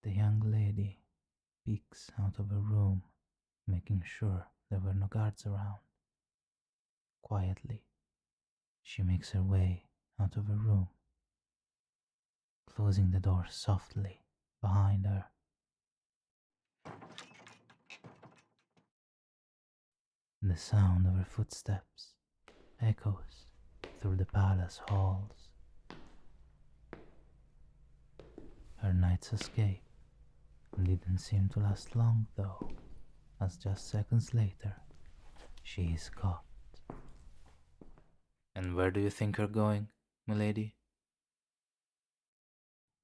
The young lady peeks out of her room, making sure there were no guards around. Quietly, she makes her way out of her room, closing the door softly behind her. The sound of her footsteps echoes through the palace halls. Her night's escape didn't seem to last long, though, as just seconds later, she is caught. And where do you think you're going, milady?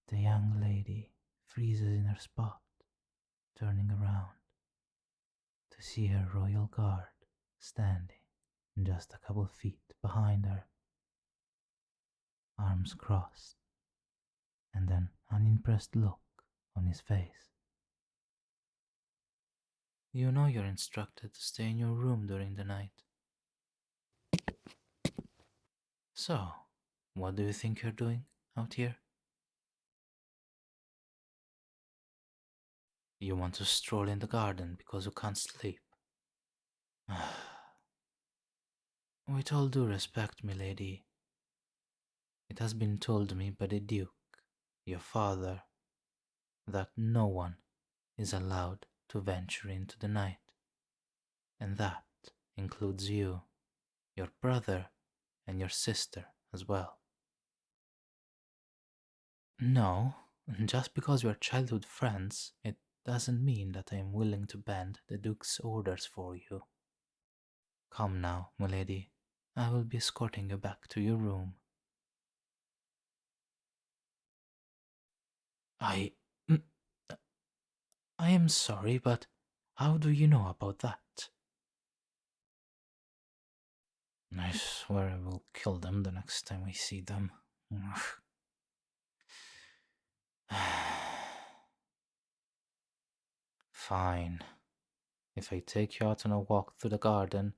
The young lady freezes in her spot, turning around to see her royal guard standing just a couple feet behind her, arms crossed, and an unimpressed look on his face. You know you're instructed to stay in your room during the night. So, what do you think you're doing out here? You want to stroll in the garden because you can't sleep. With all due respect, milady, it has been told me by the Duke, your father, that no one is allowed to venture into the night, and that includes you, your brother, and your sister as well. No, just because we're childhood friends, it doesn't mean that I am willing to bend the Duke's orders for you. Come now, milady, I will be escorting you back to your room. I am sorry, but how do you know about that? I swear I will kill them the next time I see them. Fine. If I take you out on a walk through the garden,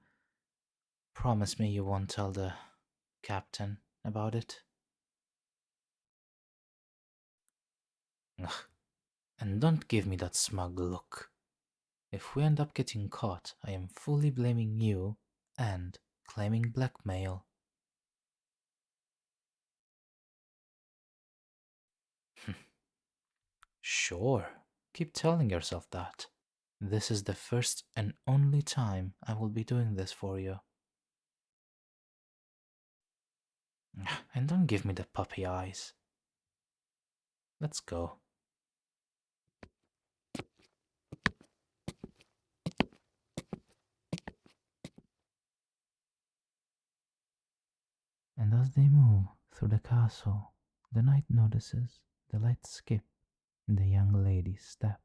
promise me you won't tell the captain about it. Ugh. And don't give me that smug look. If we end up getting caught, I am fully blaming you and claiming blackmail. Sure, keep telling yourself that. This is the first and only time I will be doing this for you. And don't give me the puppy eyes. Let's go. And as they move through the castle, the knight notices the light skip in the young lady's step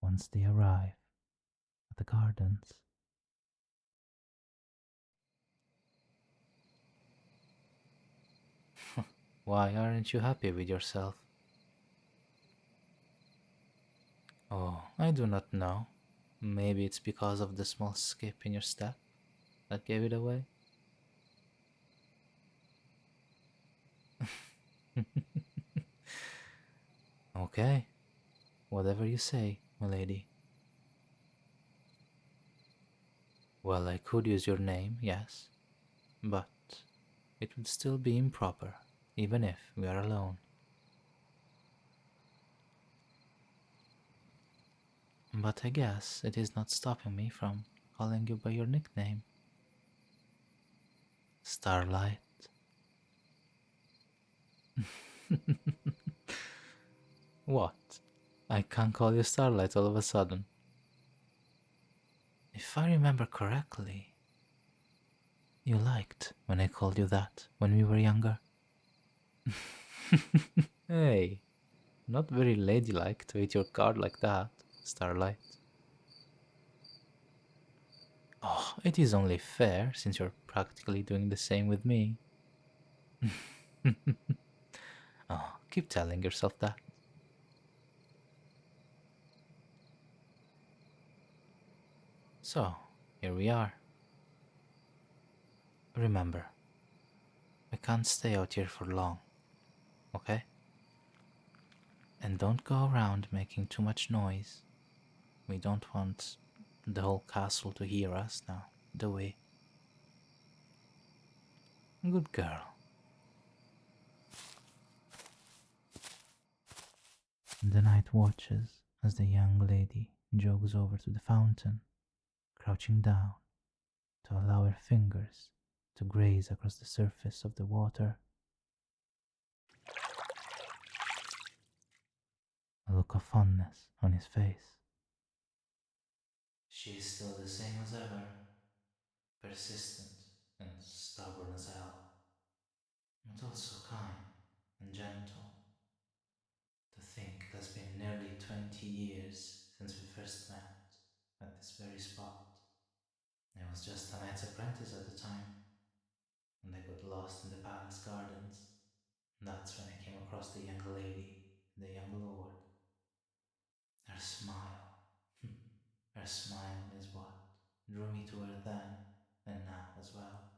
once they arrive at the gardens. Why aren't you happy with yourself? Oh, I do not know. Maybe it's because of the small skip in your step that gave it away? Okay, whatever you say, milady. Well, I could use your name, yes, but it would still be improper, even if we are alone. But I guess it is not stopping me from calling you by your nickname. Starlight. What? I can't call you Starlight all of a sudden. If I remember correctly, you liked when I called you that when we were younger. Hey, not very ladylike to eat your card like that, Starlight. Oh, it is only fair since you're practically doing the same with me. Oh, keep telling yourself that. So, here we are. Remember, I can't stay out here for long, okay? And don't go around making too much noise. We don't want the whole castle to hear us now, do we? Good girl. The night watches as the young lady jogs over to the fountain, crouching down to allow her fingers to graze across the surface of the water. A look of fondness on his face. She's still the same as ever, persistent and stubborn as hell, but also kind and gentle. To think it has been nearly 20 years since we first met at this very spot. I was just a knight's apprentice at the time, and I got lost in the palace gardens. That's when I came across the young lady, the young lord. Her smile, her smile is what drew me to her then and now as well.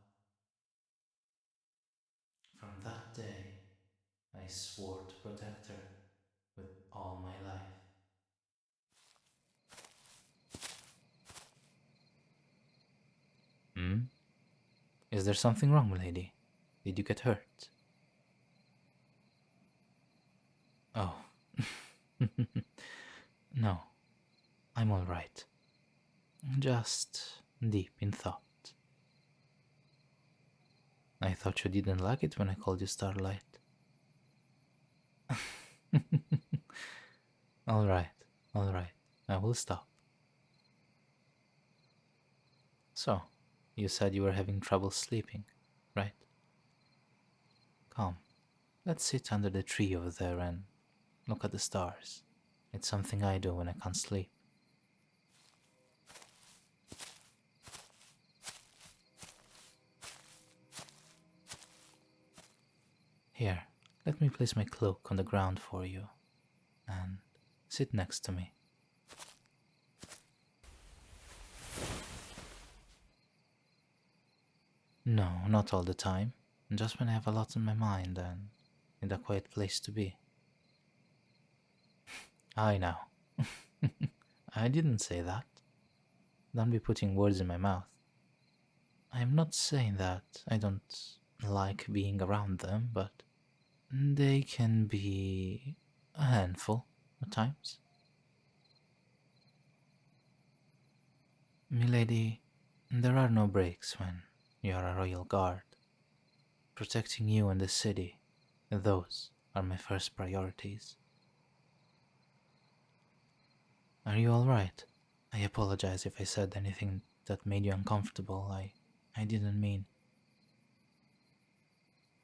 From that day, I swore to protect her with all my life. Hmm? Is there something wrong, milady? Did you get hurt? Oh. No, I'm all right. Just deep in thought. I thought you didn't like it when I called you Starlight. Alright, alright, I will stop. So, you said you were having trouble sleeping, right? Come, let's sit under the tree over there and look at the stars. It's something I do when I can't sleep. Here, let me place my cloak on the ground for you, and sit next to me. No, not all the time. Just when I have a lot on my mind and need a quiet place to be. I know. I didn't say that. Don't be putting words in my mouth. I'm not saying that I don't like being around them, but they can be a handful at times. Milady, there are no breaks when you are a royal guard. Protecting you and the city, those are my first priorities. Are you alright? I apologize if I said anything that made you uncomfortable. I didn't mean.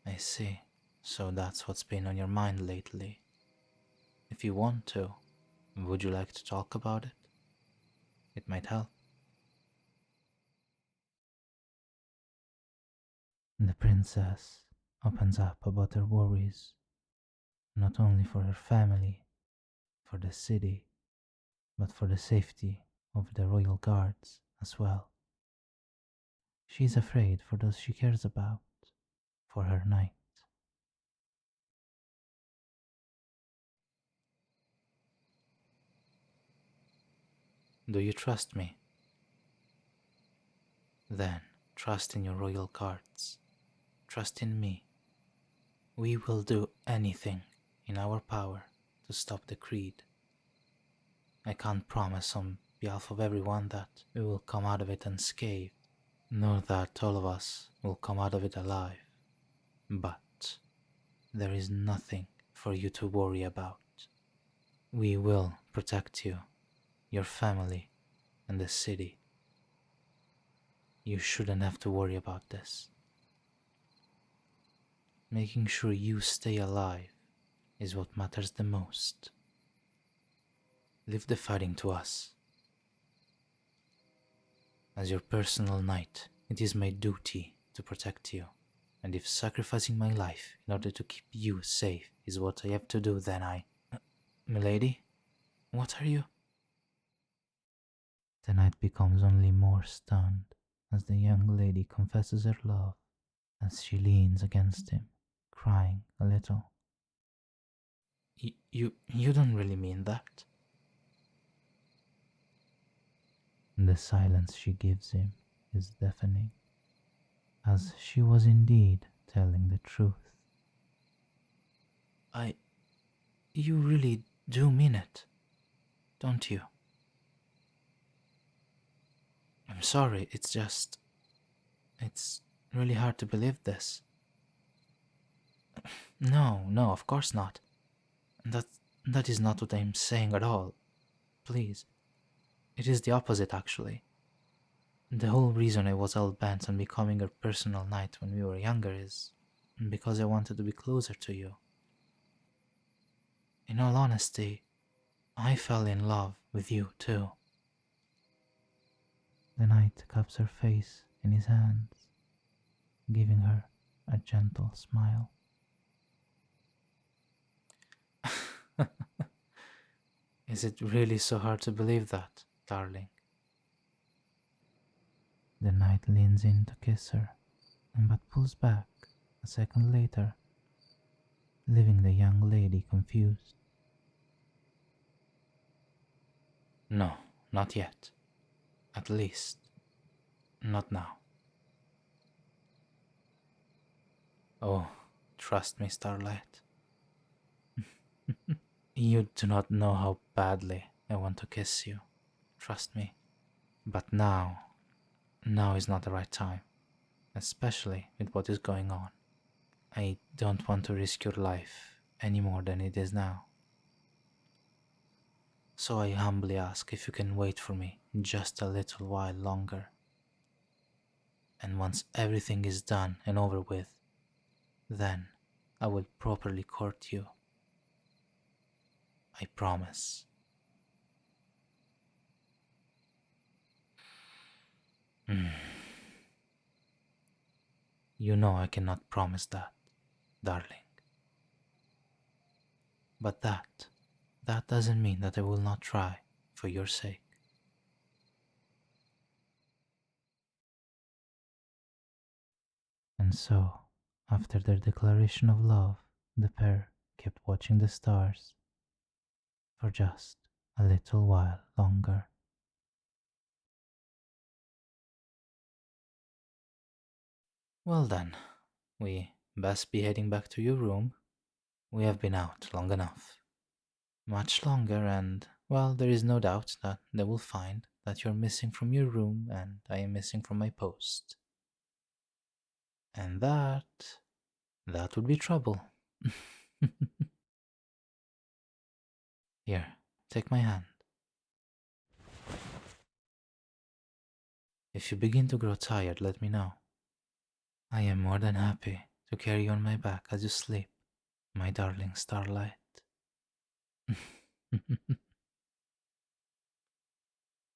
I see. So that's what's been on your mind lately. If you want to, would you like to talk about it? It might help. The princess opens up about her worries, not only for her family, for the city, but for the safety of the royal guards as well. She's afraid for those she cares about, for her knight. Do you trust me? Then trust in your royal guards. Trust in me. We will do anything in our power to stop the Creed. I can't promise on behalf of everyone that we will come out of it unscathed, nor that all of us will come out of it alive. But there is nothing for you to worry about. We will protect you, your family, and the city. You shouldn't have to worry about this. Making sure you stay alive is what matters the most. Leave the fighting to us. As your personal knight, it is my duty to protect you, and if sacrificing my life in order to keep you safe is what I have to do, then Milady? What are you? The knight becomes only more stunned as the young lady confesses her love, as she leans against him, crying a little. You don't really mean that. The silence she gives him is deafening, as she was indeed telling the truth. You really do mean it, don't you? I'm sorry, it's really hard to believe this. No, of course not. That, that is not what I'm saying at all. Please. It is the opposite, actually. The whole reason I was all bent on becoming a personal knight when we were younger is because I wanted to be closer to you. In all honesty, I fell in love with you too. The knight cups her face in his hands, giving her a gentle smile. Is it really so hard to believe that, darling? The knight leans in to kiss her, but pulls back a second later, leaving the young lady confused. No, not yet. At least, not now. Oh, trust me, Starlight. You do not know how badly I want to kiss you. Trust me. But now is not the right time, especially with what is going on. I don't want to risk your life any more than it is now. So I humbly ask if you can wait for me just a little while longer. And once everything is done and over with, then I will properly court you. I promise. You know I cannot promise that, darling. But that doesn't mean that I will not try for your sake. And so, after their declaration of love, the pair kept watching the stars for just a little while longer. Well then, we best be heading back to your room. We have been out long enough. Much longer, and, well, there is no doubt that they will find that you're missing from your room and I am missing from my post. And that would be trouble. Here, take my hand. If you begin to grow tired, let me know. I am more than happy to carry you on my back as you sleep, my darling Starlight.